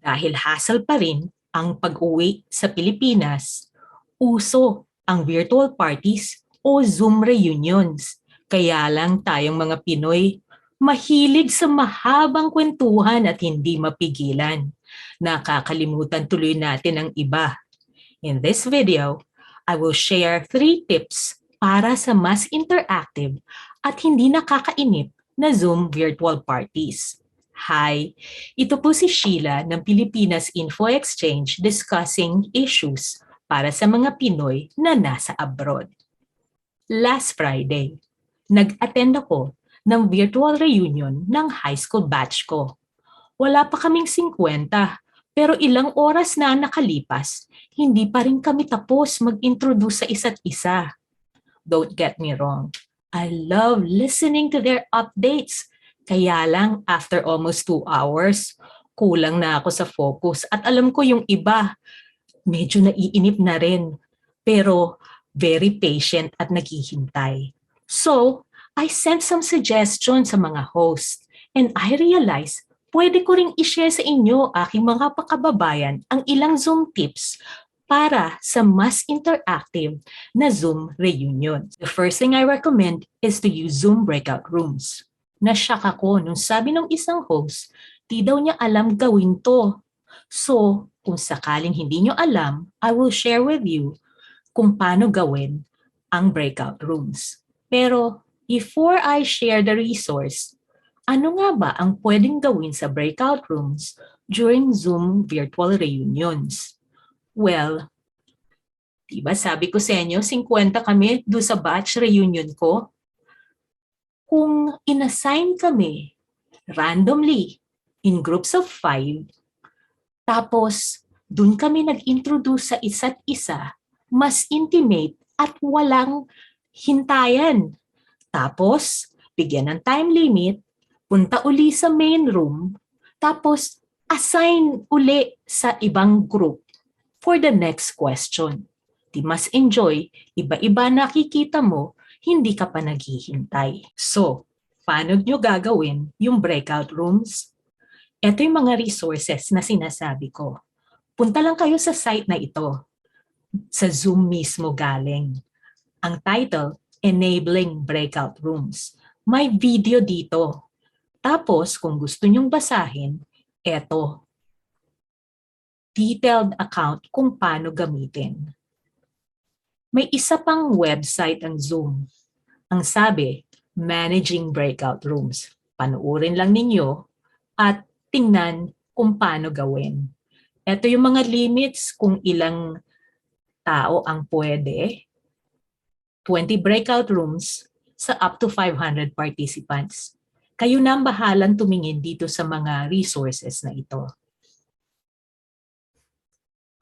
Dahil hassle pa rin ang pag-uwi sa Pilipinas, uso ang virtual parties o Zoom reunions. Kaya lang tayong mga Pinoy, mahilig sa mahabang kwentuhan at hindi mapigilan. Nakakalimutan tuloy natin ang iba. In this video, I will share 3 tips para sa mas interactive at hindi nakakainip na Zoom virtual parties. Hi, ito po si Sheila ng Pilipinas Info Exchange discussing issues para sa mga Pinoy na nasa abroad. Last Friday, nag-attend ako ng virtual reunion ng high school batch ko. Wala pa kaming 50, pero ilang oras na nakalipas, hindi pa rin kami tapos mag-introduce sa isa't isa. Don't get me wrong, I love listening to their updates. Kaya lang, after almost 2 hours, kulang na ako sa focus at alam ko yung iba, medyo naiinip na rin. Pero very patient at naghihintay. So, I sent some suggestions sa mga host and I realized pwede ko ring i-share sa inyo aking mga pakababayan ang ilang Zoom tips para sa mas interactive na Zoom reunion. The first thing I recommend is to use Zoom breakout rooms. Na-shock ako nung sabi ng isang host, di daw niya alam gawin to. So, kung sakaling hindi nyo alam, I will share with you kung paano gawin ang breakout rooms. Pero, before I share the resource, ano nga ba ang pwedeng gawin sa breakout rooms during Zoom virtual reunions? Well, diba sabi ko sa inyo, 50 kami doon sa batch reunion ko. Kung inassign kami randomly in groups of 5, tapos doon kami nag-introduce sa isa't isa, mas intimate at walang hintayan. Tapos, bigyan ng time limit, punta uli sa main room, tapos assign uli sa ibang group for the next question. Di mas enjoy, iba-iba nakikita mo, hindi ka pa naghihintay. So, paano nyo gagawin yung breakout rooms? Ito yung mga resources na sinasabi ko. Punta lang kayo sa site na ito. Sa Zoom mismo galing. Ang title, Enabling Breakout Rooms. May video dito. Tapos, kung gusto nyong basahin, eto. Detailed account kung paano gamitin. May isa pang website ang Zoom. Ang sabi, Managing Breakout Rooms. Panuorin lang ninyo at tingnan kung paano gawin. Ito yung mga limits kung ilang tao ang pwede. 20 breakout rooms sa up to 500 participants. Kayo na ang bahalang tumingin dito sa mga resources na ito.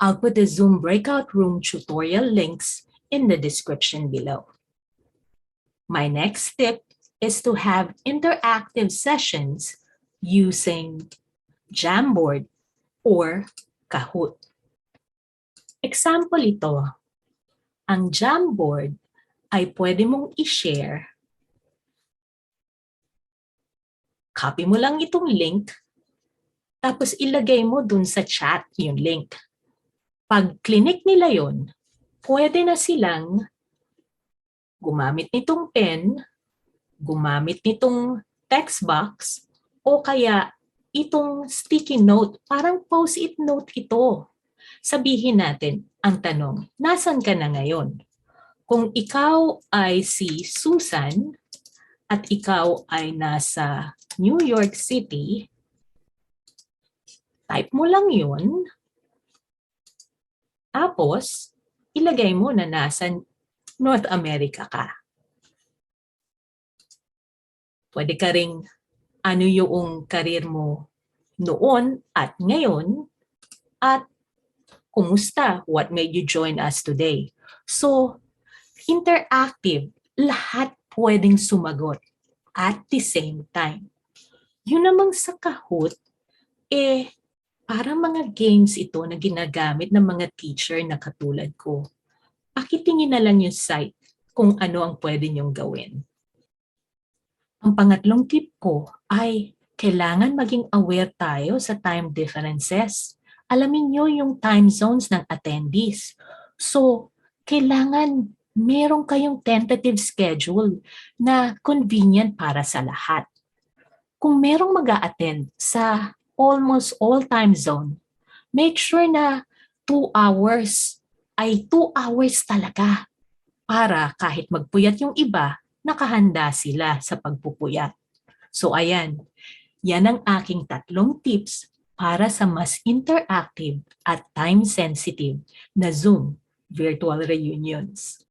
I'll put the Zoom breakout room tutorial links in the description below. My next tip is to have interactive sessions using Jamboard or Kahoot. Example ito, ang Jamboard ay pwede mong i-share. Copy mo lang itong link, tapos ilagay mo dun sa chat yung link. Pag clinic nila yon, pwede na silang gumamit nitong pen, gumamit nitong text box, o kaya itong sticky note, parang post-it note ito. Sabihin natin, ang tanong, nasan ka na ngayon? Kung ikaw ay si Susan at ikaw ay nasa New York City, type mo lang yun, tapos ilagay mo na nasa North America ka. Pwede ka ring ano yung career mo noon at ngayon at kumusta? What made you join us today? So, interactive. Lahat pwedeng sumagot at the same time. Yun namang sa Kahoot, parang mga games ito na ginagamit ng mga teacher na katulad ko. Pakitingin na lang yung site kung ano ang pwede niyong gawin. Ang pangatlong tip ko ay Kailangan maging aware tayo sa time differences. Alamin nyo yung time zones ng attendees. So, kailangan meron kayong tentative schedule na convenient para sa lahat. Kung merong mag-a-attend sa almost all time zone, make sure na 2 hours ay 2 hours talaga para kahit magpuyat yung iba, nakahanda sila sa pagpupuyat. So ayan, yan ang aking 3 tips para sa mas interactive at time-sensitive na Zoom virtual reunions.